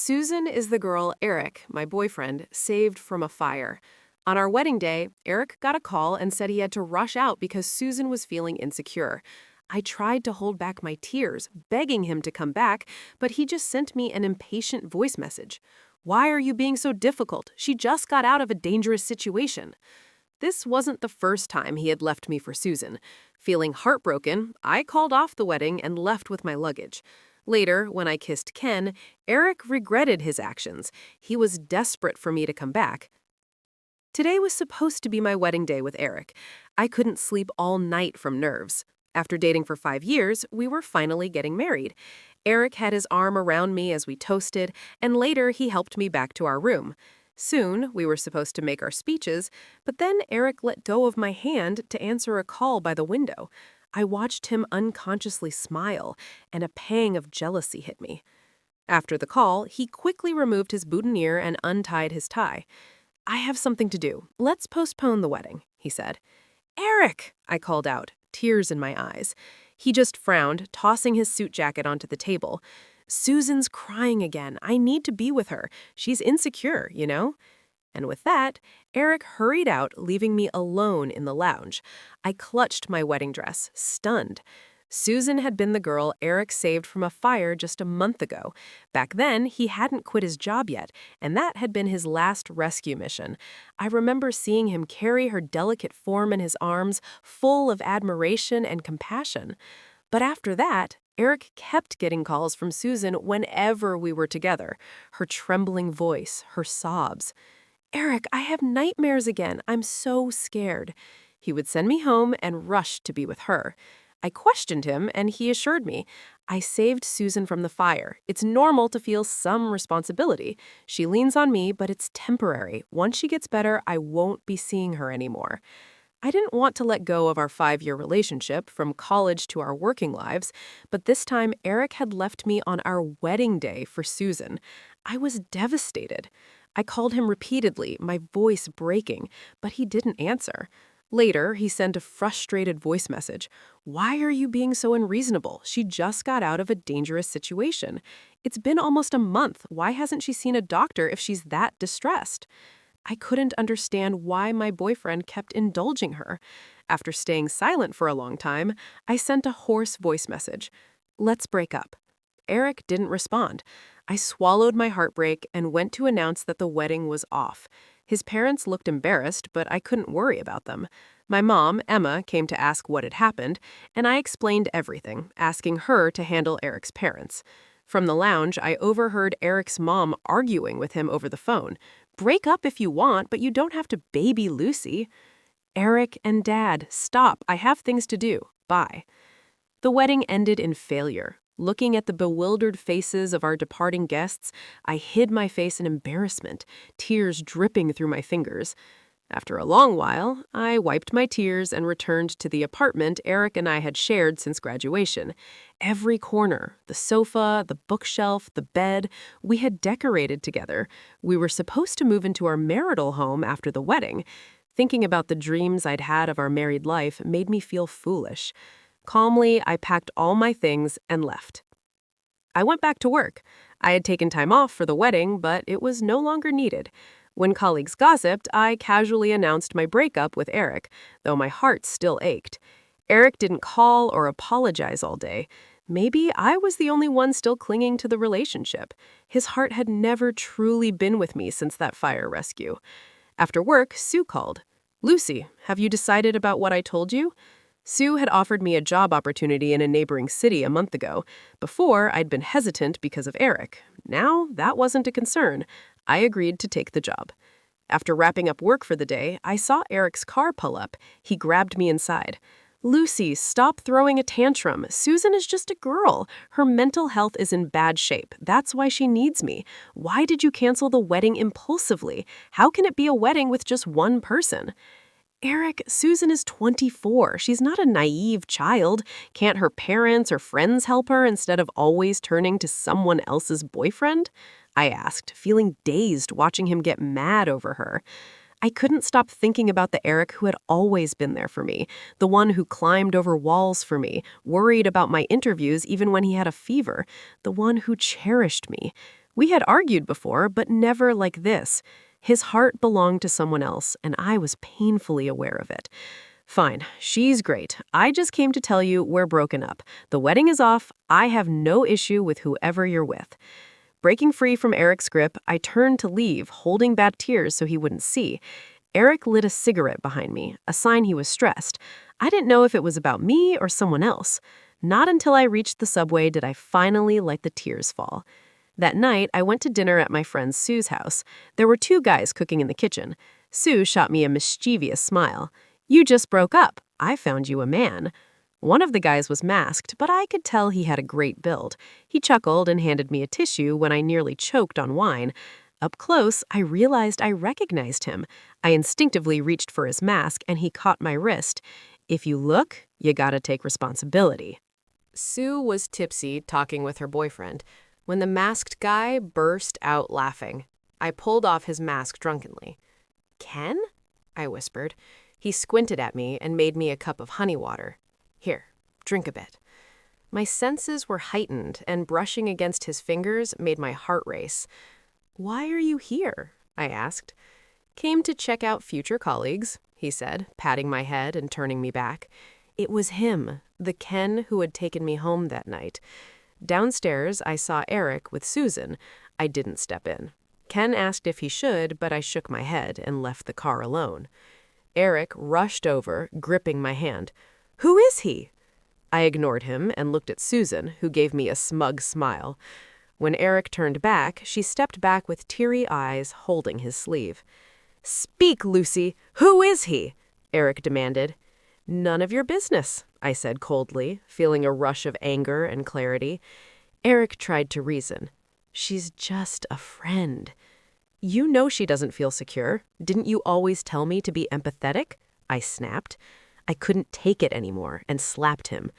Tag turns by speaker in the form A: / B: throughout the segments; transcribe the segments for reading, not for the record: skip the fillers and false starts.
A: Susan is the girl Eric, my boyfriend, saved from a fire. On our wedding day, Eric got a call and said he had to rush out because Susan was feeling insecure. I tried to hold back my tears, begging him to come back, but he just sent me an impatient voice message. "Why are you being so difficult? She just got out of a dangerous situation." This wasn't the first time he had left me for Susan. Feeling heartbroken, I called off the wedding and left with my luggage. Later, when I kissed Ken, Eric regretted his actions. He was desperate for me to come back. Today was supposed to be my wedding day with Eric. I couldn't sleep all night from nerves. After dating for 5 years, we were finally getting married. Eric had his arm around me as we toasted, and later he helped me back to our room. Soon, we were supposed to make our speeches, but then Eric let go of my hand to answer a call by the window. I watched him unconsciously smile, and a pang of jealousy hit me. After the call, he quickly removed his boutonniere and untied his tie. "I have something to do. Let's postpone the wedding," he said. "Eric!" I called out, tears in my eyes. He just frowned, tossing his suit jacket onto the table. "Susan's crying again. I need to be with her. She's insecure, you know?" And with that, Eric hurried out, leaving me alone in the lounge. I clutched my wedding dress, stunned. Susan had been the girl Eric saved from a fire just a month ago. Back then, he hadn't quit his job yet, and that had been his last rescue mission. I remember seeing him carry her delicate form in his arms, full of admiration and compassion. But after that, Eric kept getting calls from Susan whenever we were together. Her trembling voice, her sobs. "Eric, I have nightmares again. I'm so scared." He would send me home and rush to be with her. I questioned him, and he assured me, "I saved Susan from the fire. It's normal to feel some responsibility. She leans on me, but it's temporary. Once she gets better, I won't be seeing her anymore." I didn't want to let go of our 5-year relationship, from college to our working lives, but this time Eric had left me on our wedding day for Susan. I was devastated. I called him repeatedly, my voice breaking, but he didn't answer. Later, he sent a frustrated voice message. "Why are you being so unreasonable? She just got out of a dangerous situation. It's been almost a month. Why hasn't she seen a doctor if she's that distressed?" I couldn't understand why my boyfriend kept indulging her. After staying silent for a long time, I sent a hoarse voice message. "Let's break up." Eric didn't respond. I swallowed my heartbreak and went to announce that the wedding was off. His parents looked embarrassed, but I couldn't worry about them. My mom, Emma, came to ask what had happened, and I explained everything, asking her to handle Eric's parents. From the lounge, I overheard Eric's mom arguing with him over the phone. "Break up if you want, but you don't have to baby Lucy." "Eric and Dad, stop. I have things to do. Bye." The wedding ended in failure. Looking at the bewildered faces of our departing guests, I hid my face in embarrassment, tears dripping through my fingers. After a long while, I wiped my tears and returned to the apartment Eric and I had shared since graduation. Every corner, the sofa, the bookshelf, the bed, we had decorated together. We were supposed to move into our marital home after the wedding. Thinking about the dreams I'd had of our married life made me feel foolish. Calmly, I packed all my things and left. I went back to work. I had taken time off for the wedding, but it was no longer needed. When colleagues gossiped, I casually announced my breakup with Eric, though my heart still ached. Eric didn't call or apologize all day. Maybe I was the only one still clinging to the relationship. His heart had never truly been with me since that fire rescue. After work, Sue called. "Lucy, have you decided about what I told you?" Sue had offered me a job opportunity in a neighboring city a month ago. Before, I'd been hesitant because of Eric. Now, that wasn't a concern. I agreed to take the job. After wrapping up work for the day, I saw Eric's car pull up. He grabbed me inside. "Lucy, stop throwing a tantrum. Susan is just a girl. Her mental health is in bad shape. That's why she needs me. Why did you cancel the wedding impulsively? How can it be a wedding with just one person?" "Eric, Susan is 24. She's not a naive child. Can't her parents or friends help her instead of always turning to someone else's boyfriend?" I asked, feeling dazed watching him get mad over her. I couldn't stop thinking about the Eric who had always been there for me, the one who climbed over walls for me, worried about my interviews even when he had a fever, the one who cherished me. We had argued before, but never like this. His heart belonged to someone else, and I was painfully aware of it. Fine, she's great. I just came to tell you we're broken up. The wedding is off. I have no issue with whoever you're with. Breaking free from Eric's grip, I turned to leave, holding back tears so he wouldn't see. Eric lit a cigarette behind me, a sign he was stressed. I didn't know if it was about me or someone else. Not until I reached the subway did I finally let the tears fall. That night, I went to dinner at my friend Sue's house. There were two guys cooking in the kitchen. Sue shot me a mischievous smile. "You just broke up. I found you a man." One of the guys was masked, but I could tell he had a great build. He chuckled and handed me a tissue when I nearly choked on wine. Up close, I realized I recognized him. I instinctively reached for his mask, and he caught my wrist. "If you look, you gotta take responsibility." Sue was tipsy, talking with her boyfriend, when the masked guy burst out laughing. I pulled off his mask drunkenly. "Ken?" I whispered. He squinted at me and made me a cup of honey water. "Here, drink a bit." My senses were heightened, and brushing against his fingers made my heart race. "Why are you here?" I asked. "Came to check out future colleagues," he said, patting my head and turning me back. It was him, the Ken who had taken me home that night. Downstairs, I saw Eric with Susan. I didn't step in. Ken asked if he should, but I shook my head and left the car alone. Eric rushed over, gripping my hand. "Who is he?" I ignored him and looked at Susan, who gave me a smug smile. When Eric turned back, she stepped back with teary eyes, holding his sleeve. "Speak, Lucy! Who is he?" Eric demanded. "None of your business," I said coldly, feeling a rush of anger and clarity. Eric tried to reason. "She's just a friend." "You know she doesn't feel secure. Didn't you always tell me to be empathetic?" I snapped. I couldn't take it anymore and slapped him.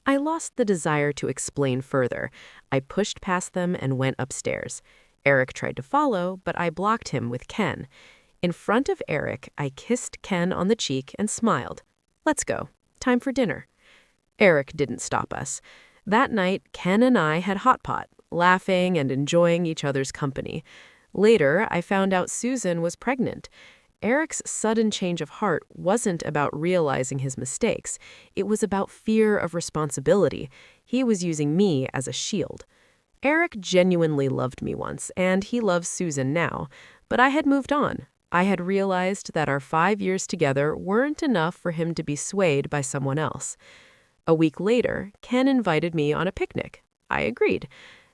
A: I lost the desire to explain further. I pushed past them and went upstairs. Eric tried to follow, but I blocked him with Ken. In front of Eric, I kissed Ken on the cheek and smiled. "Let's go. Time for dinner." Eric didn't stop us. That night, Ken and I had hot pot, laughing and enjoying each other's company. Later, I found out Susan was pregnant. Eric's sudden change of heart wasn't about realizing his mistakes. It was about fear of responsibility. He was using me as a shield. Eric genuinely loved me once, and he loves Susan now. But I had moved on. I had realized that our 5 years together weren't enough for him to be swayed by someone else. A week later, Ken invited me on a picnic. I agreed.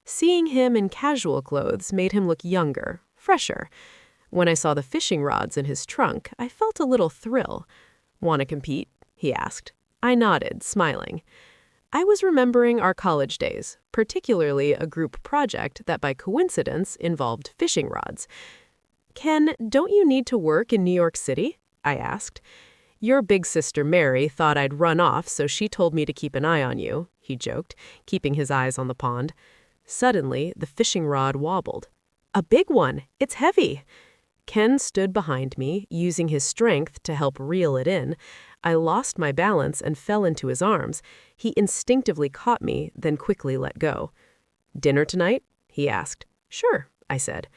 A: Seeing him in casual clothes made him look younger, fresher. When I saw the fishing rods in his trunk, I felt a little thrill. "Want to compete?" he asked. I nodded, smiling. I was remembering our college days, particularly a group project that by coincidence involved fishing rods. "Ken, don't you need to work in New York City?" I asked. "Your big sister Mary thought I'd run off, so she told me to keep an eye on you," he joked, keeping his eyes on the pond. Suddenly, the fishing rod wobbled. "A big one! It's heavy!" Ken stood behind me, using his strength to help reel it in. I lost my balance and fell into his arms. He instinctively caught me, then quickly let go. "Dinner tonight?" he asked. "Sure," I said.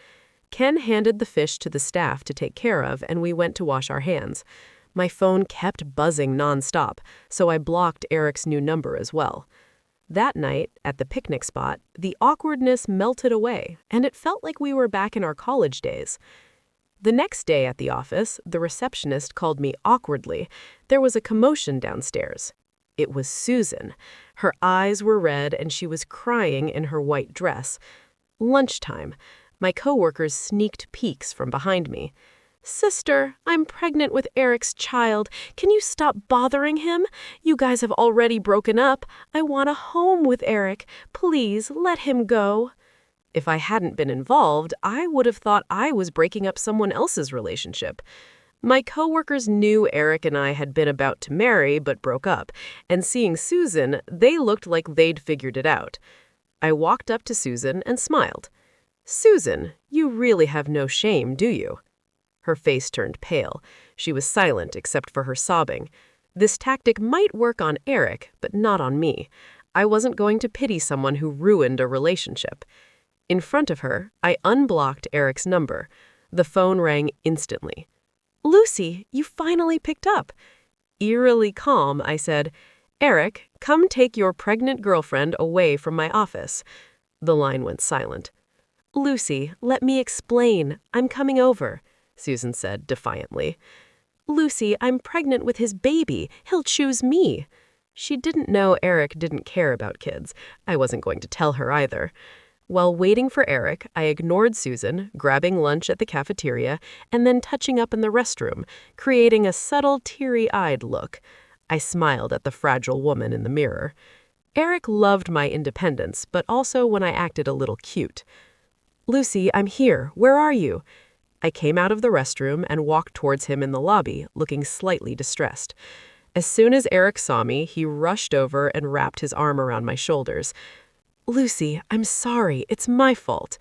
A: Ken handed the fish to the staff to take care of, and we went to wash our hands. My phone kept buzzing nonstop, so I blocked Eric's new number as well. That night, at the picnic spot, the awkwardness melted away, and it felt like we were back in our college days. The next day at the office, the receptionist called me awkwardly. There was a commotion downstairs. It was Susan. Her eyes were red, and she was crying in her white dress. Lunchtime. My coworkers sneaked peeks from behind me. "Sister, I'm pregnant with Eric's child. Can you stop bothering him? You guys have already broken up. I want a home with Eric. Please, let him go." If I hadn't been involved, I would have thought I was breaking up someone else's relationship. My coworkers knew Eric and I had been about to marry but broke up, and seeing Susan, they looked like they'd figured it out. I walked up to Susan and smiled. "Susan, you really have no shame, do you?" Her face turned pale. She was silent except for her sobbing. This tactic might work on Eric, but not on me. I wasn't going to pity someone who ruined a relationship. In front of her, I unblocked Eric's number. The phone rang instantly. "Lucy, you finally picked up." Eerily calm, I said, "Eric, come take your pregnant girlfriend away from my office." The line went silent. "Lucy, let me explain. I'm coming over," Susan said defiantly. "Lucy, I'm pregnant with his baby. He'll choose me." She didn't know Eric didn't care about kids. I wasn't going to tell her either. While waiting for Eric, I ignored Susan, grabbing lunch at the cafeteria, and then touching up in the restroom, creating a subtle teary-eyed look. I smiled at the fragile woman in the mirror. Eric loved my independence, but also when I acted a little cute. "Lucy, I'm here. Where are you?" I came out of the restroom and walked towards him in the lobby, looking slightly distressed. As soon as Eric saw me, he rushed over and wrapped his arm around my shoulders. "Lucy, I'm sorry. It's my fault."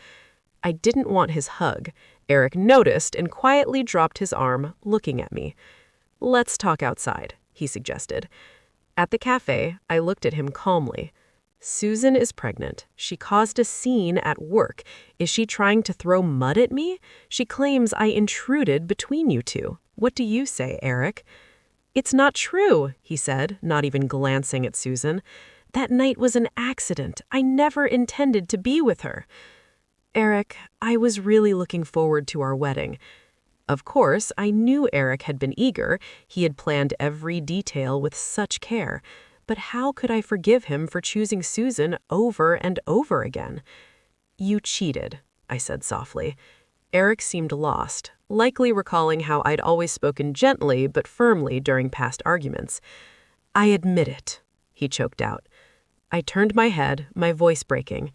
A: I didn't want his hug. Eric noticed and quietly dropped his arm, looking at me. "Let's talk outside," he suggested. At the cafe, I looked at him calmly. "Susan is pregnant. She caused a scene at work. Is she trying to throw mud at me? She claims I intruded between you two. What do you say, Eric?" "It's not true," he said, not even glancing at Susan. "That night was an accident. I never intended to be with her." "Eric, I was really looking forward to our wedding." Of course, I knew Eric had been eager. He had planned every detail with such care. But how could I forgive him for choosing Susan over and over again? "You cheated," I said softly. Eric seemed lost, likely recalling how I'd always spoken gently but firmly during past arguments. "I admit it," he choked out. I turned my head, my voice breaking.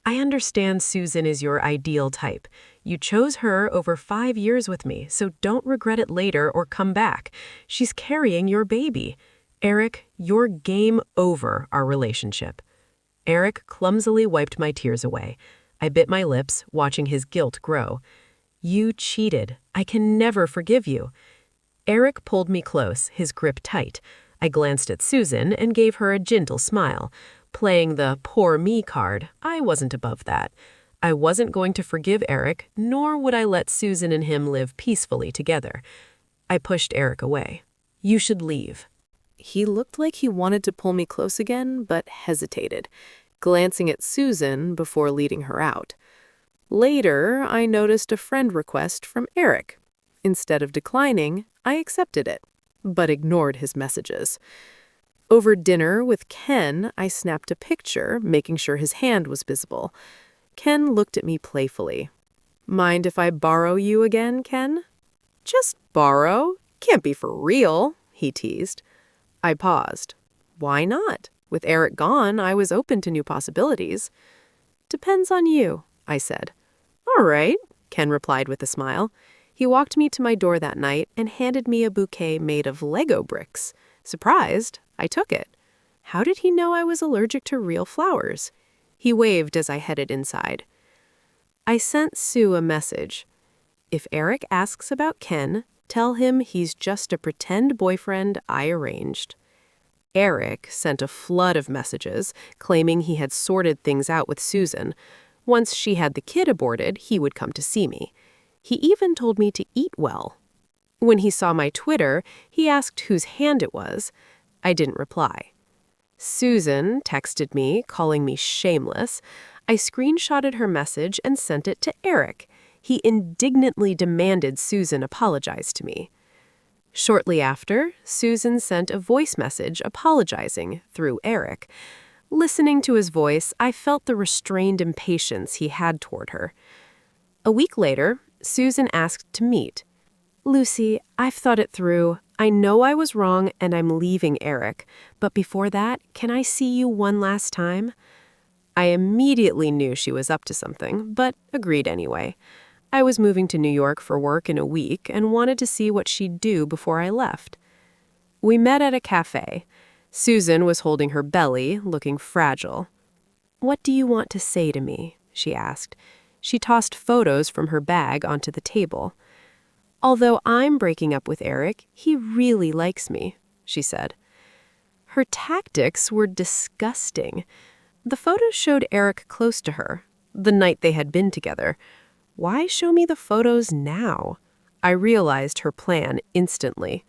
A: "I understand Susan is your ideal type. You chose her over 5 years with me, so don't regret it later or come back. She's carrying your baby. Eric, you're game over our relationship." Eric clumsily wiped my tears away. I bit my lips, watching his guilt grow. "You cheated. I can never forgive you." Eric pulled me close, his grip tight. I glanced at Susan and gave her a gentle smile. Playing the poor me card, I wasn't above that. I wasn't going to forgive Eric, nor would I let Susan and him live peacefully together. I pushed Eric away. "You should leave." He looked like he wanted to pull me close again, but hesitated, glancing at Susan before leading her out. Later, I noticed a friend request from Eric. Instead of declining, I accepted it, but ignored his messages. Over dinner with Ken, I snapped a picture, making sure his hand was visible. Ken looked at me playfully. "Mind if I borrow you again, Ken?" "Just borrow? Can't be for real," he teased. I paused. Why not? With Eric gone, I was open to new possibilities. "Depends on you," I said. "All right," Ken replied with a smile. He walked me to my door that night and handed me a bouquet made of Lego bricks. Surprised, I took it. How did he know I was allergic to real flowers? He waved as I headed inside. I sent Sue a message. "If Eric asks about Ken, tell him he's just a pretend boyfriend I arranged." Eric sent a flood of messages, claiming he had sorted things out with Susan. Once she had the kid aborted, he would come to see me. He even told me to eat well. When he saw my Twitter, he asked whose hand it was. I didn't reply. Susan texted me, calling me shameless. I screenshotted her message and sent it to Eric. He indignantly demanded Susan apologize to me. Shortly after, Susan sent a voice message apologizing through Eric. Listening to his voice, I felt the restrained impatience he had toward her. A week later, Susan asked to meet. "Lucy, I've thought it through. I know I was wrong and I'm leaving Eric. But before that, can I see you one last time?" I immediately knew she was up to something, but agreed anyway. I was moving to New York for work in a week and wanted to see what she'd do before I left. We met at a cafe. Susan was holding her belly, looking fragile. "What do you want to say to me?" she asked. She tossed photos from her bag onto the table. "Although I'm breaking up with Eric, he really likes me," she said. Her tactics were disgusting. The photos showed Eric close to her. the night they had been together. Why show me the photos now? I realized her plan instantly.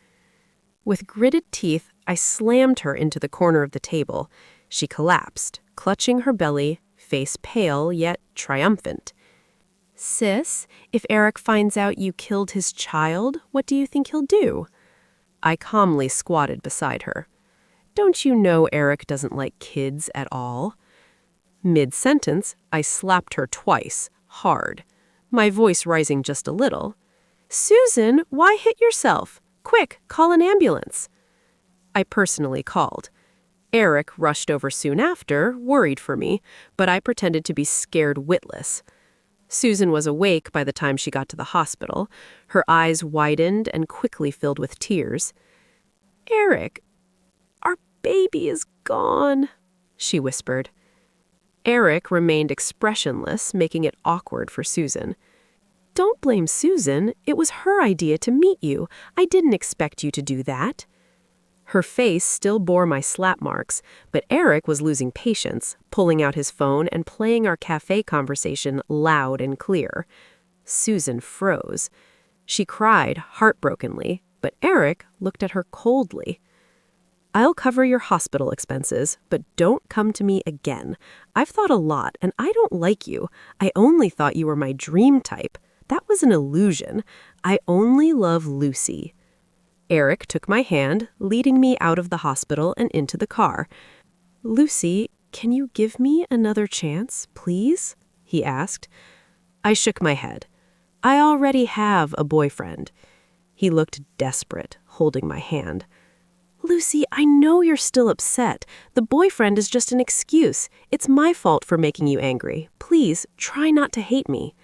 A: With gritted teeth, I slammed her into the corner of the table. She collapsed, clutching her belly, face pale yet triumphant. Sis, if Eric finds out you killed his child, what do you think he'll do? I calmly squatted beside her. Don't you know Eric doesn't like kids at all? Mid-sentence, I slapped her twice, hard, my voice rising just a little. Susan, why hit yourself? Quick, call an ambulance. I personally called. Eric rushed over soon after, worried for me, but I pretended to be scared witless. Susan was awake by the time she got to the hospital. Her eyes widened and quickly filled with tears. Eric, our baby is gone, she whispered. Eric remained expressionless, making it awkward for Susan. Don't blame Susan. It was her idea to meet you. I didn't expect you to do that. Her face still bore my slap marks, but Eric was losing patience, pulling out his phone and playing our cafe conversation loud and clear. Susan froze. She cried heartbrokenly, but Eric looked at her coldly. I'll cover your hospital expenses, but don't come to me again. I've thought a lot, and I don't like you. I only thought you were my dream type. That was an illusion. I only love Lucy. Eric took my hand, leading me out of the hospital and into the car. Lucy, can you give me another chance, please? He asked. I shook my head. I already have a boyfriend. He looked desperate, holding my hand. Lucy, I know you're still upset. The boyfriend is just an excuse. It's my fault for making you angry. Please, try not to hate me.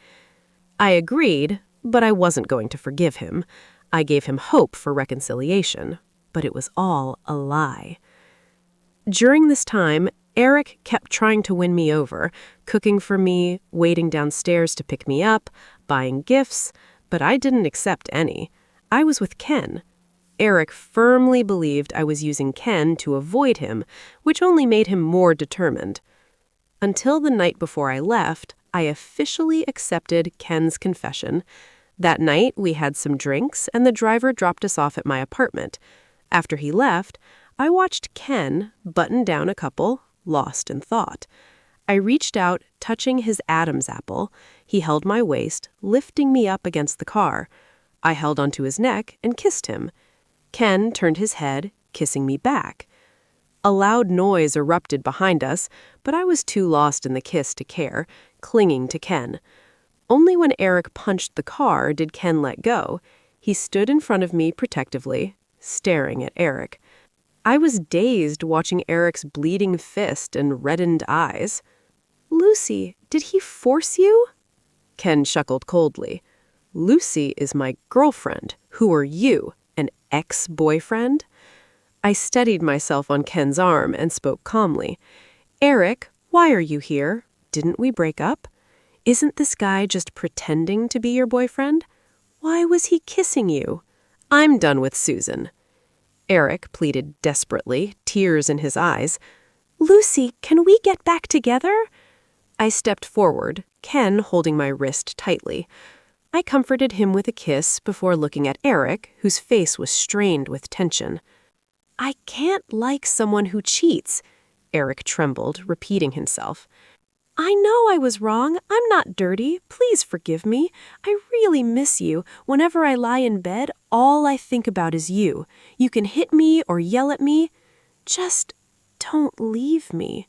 A: I agreed, but I wasn't going to forgive him. I gave him hope for reconciliation, but it was all a lie. During this time, Eric kept trying to win me over, cooking for me, waiting downstairs to pick me up, buying gifts, but I didn't accept any. I was with Ken. Eric firmly believed I was using Ken to avoid him, which only made him more determined. Until the night before I left, I officially accepted Ken's confession. That night, we had some drinks, and the driver dropped us off at my apartment. After he left, I watched Ken button down a couple, lost in thought. I reached out, touching his Adam's apple. He held my waist, lifting me up against the car. I held onto his neck and kissed him. Ken turned his head, kissing me back. A loud noise erupted behind us, but I was too lost in the kiss to care, clinging to Ken. Only when Eric punched the car did Ken let go. He stood in front of me protectively, staring at Eric. I was dazed watching Eric's bleeding fist and reddened eyes. Lucy, did he force you? Ken chuckled coldly. Lucy is my girlfriend. Who are you, an ex-boyfriend? I steadied myself on Ken's arm and spoke calmly. Eric, why are you here? Didn't we break up? Isn't this guy just pretending to be your boyfriend? Why was he kissing you? I'm done with Susan. Eric pleaded desperately, tears in his eyes. Lucy, can we get back together? I stepped forward, Ken holding my wrist tightly. I comforted him with a kiss before looking at Eric, whose face was strained with tension. I can't like someone who cheats. Eric trembled, repeating himself. I know I was wrong. I'm not dirty. Please forgive me. I really miss you. Whenever I lie in bed, all I think about is you. You can hit me or yell at me. Just don't leave me.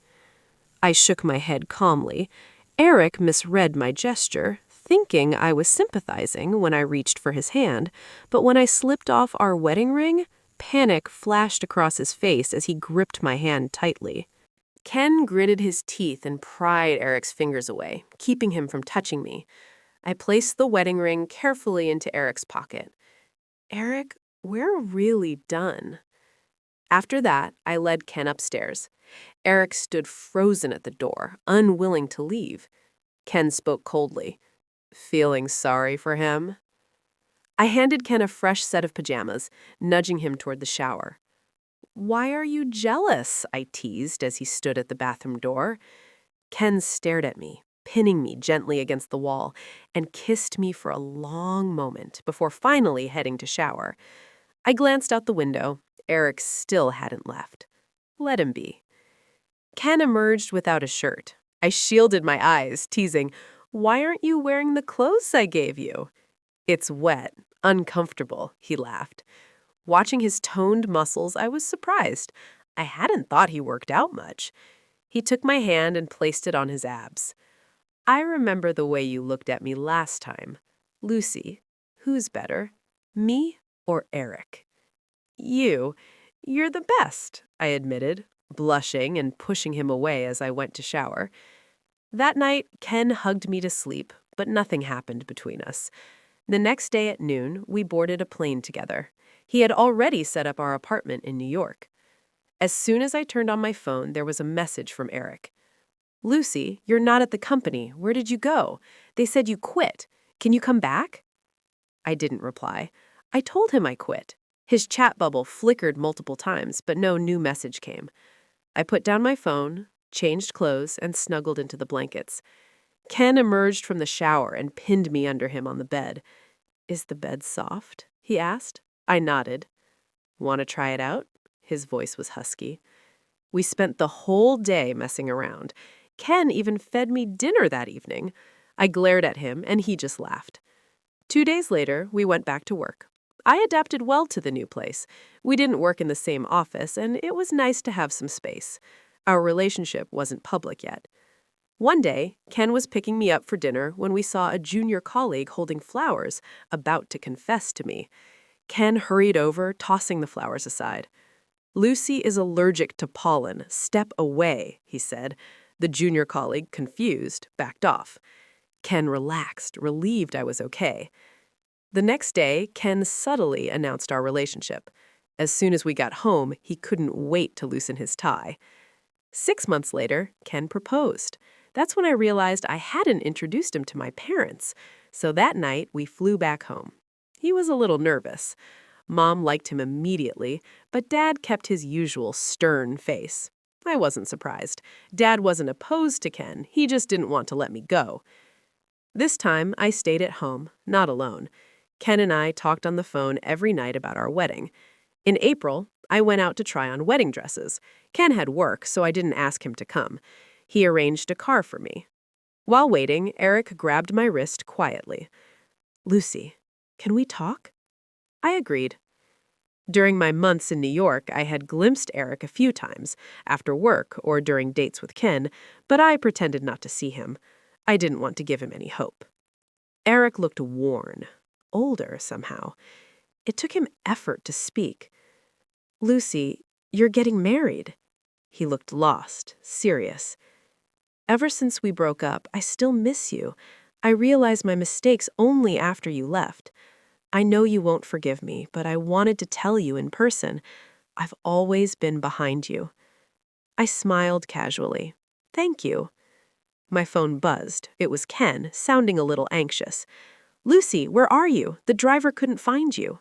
A: I shook my head calmly. Eric misread my gesture, thinking I was sympathizing when I reached for his hand, but when I slipped off our wedding ring, panic flashed across his face as he gripped my hand tightly. Ken gritted his teeth and pried Eric's fingers away, keeping him from touching me. I placed the wedding ring carefully into Eric's pocket. Eric, we're really done. After that, I led Ken upstairs. Eric stood frozen at the door, unwilling to leave. Ken spoke coldly. Feeling sorry for him? I handed Ken a fresh set of pajamas, nudging him toward the shower. Why are you jealous? I teased as he stood at the bathroom door. Ken stared at me, pinning me gently against the wall, and kissed me for a long moment before finally heading to shower. I glanced out the window. Eric still hadn't left. Let him be. Ken emerged without a shirt. I shielded my eyes, teasing, "Why aren't you wearing the clothes I gave you?" "It's wet, uncomfortable," he laughed. Watching his toned muscles, I was surprised. I hadn't thought he worked out much. He took my hand and placed it on his abs. "I remember the way you looked at me last time. Lucy, who's better, me or Eric?" "You. You're the best," I admitted, blushing and pushing him away as I went to shower. That night, Ken hugged me to sleep, but nothing happened between us. The next day at noon, we boarded a plane together. He had already set up our apartment in New York. As soon as I turned on my phone, there was a message from Eric. "Lucy, you're not at the company. Where did you go? They said you quit. Can you come back?" I didn't reply. I told him I quit. His chat bubble flickered multiple times, but no new message came. I put down my phone, changed clothes, and snuggled into the blankets. Ken emerged from the shower and pinned me under him on the bed. "Is the bed soft?" he asked. I nodded. "Want to try it out?" His voice was husky. We spent the whole day messing around. Ken even fed me dinner that evening. I glared at him, and he just laughed. 2 days later, we went back to work. I adapted well to the new place. We didn't work in the same office, and it was nice to have some space. Our relationship wasn't public yet. One day, Ken was picking me up for dinner when we saw a junior colleague holding flowers, about to confess to me. Ken hurried over, tossing the flowers aside. "Lucy is allergic to pollen. Step away," he said. The junior colleague, confused, backed off. Ken relaxed, relieved I was okay. The next day, Ken subtly announced our relationship. As soon as we got home, he couldn't wait to loosen his tie. 6 months later, Ken proposed. That's when I realized I hadn't introduced him to my parents. So that night, we flew back home. He was a little nervous. Mom liked him immediately, but Dad kept his usual stern face. I wasn't surprised. Dad wasn't opposed to Ken, he just didn't want to let me go. This time, I stayed at home, not alone. Ken and I talked on the phone every night about our wedding. In April, I went out to try on wedding dresses. Ken had work, so I didn't ask him to come. He arranged a car for me. While waiting, Eric grabbed my wrist quietly. "Lucy, can we talk?" I agreed. During my months in New York, I had glimpsed Eric a few times, after work or during dates with Ken, but I pretended not to see him. I didn't want to give him any hope. Eric looked worn, older somehow. It took him effort to speak. "Lucy, you're getting married." He looked lost, serious. "Ever since we broke up, I still miss you. I realized my mistakes only after you left. I know you won't forgive me, but I wanted to tell you in person. I've always been behind you." I smiled casually. "Thank you." My phone buzzed. It was Ken, sounding a little anxious. "Lucy, where are you? The driver couldn't find you."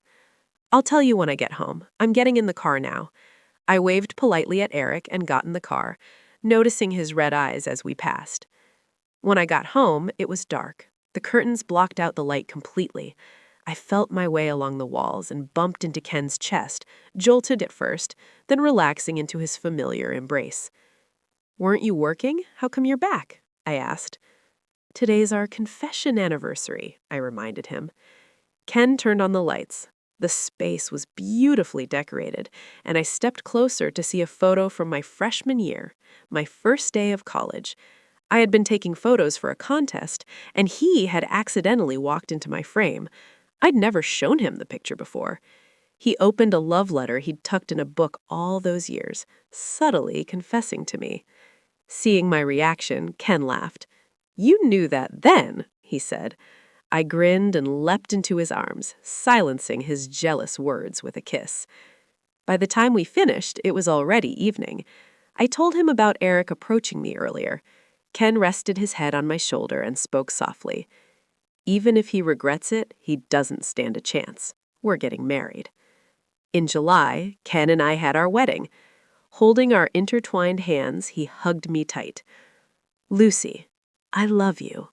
A: "I'll tell you when I get home. I'm getting in the car now." I waved politely at Eric and got in the car, noticing his red eyes as we passed. When I got home, it was dark. The curtains blocked out the light completely. I felt my way along the walls and bumped into Ken's chest, jolted at first, then relaxing into his familiar embrace. "Weren't you working? How come you're back?" I asked. "Today's our confession anniversary," I reminded him. Ken turned on the lights. The space was beautifully decorated, and I stepped closer to see a photo from my freshman year, my first day of college. I had been taking photos for a contest, and he had accidentally walked into my frame. I'd never shown him the picture before. He opened a love letter he'd tucked in a book all those years, subtly confessing to me. Seeing my reaction, Ken laughed. "You knew that then," he said. I grinned and leapt into his arms, silencing his jealous words with a kiss. By the time we finished, it was already evening. I told him about Eric approaching me earlier. Ken rested his head on my shoulder and spoke softly. "Even if he regrets it, he doesn't stand a chance. We're getting married." In July, Ken and I had our wedding. Holding our intertwined hands, he hugged me tight. "Lucy, I love you.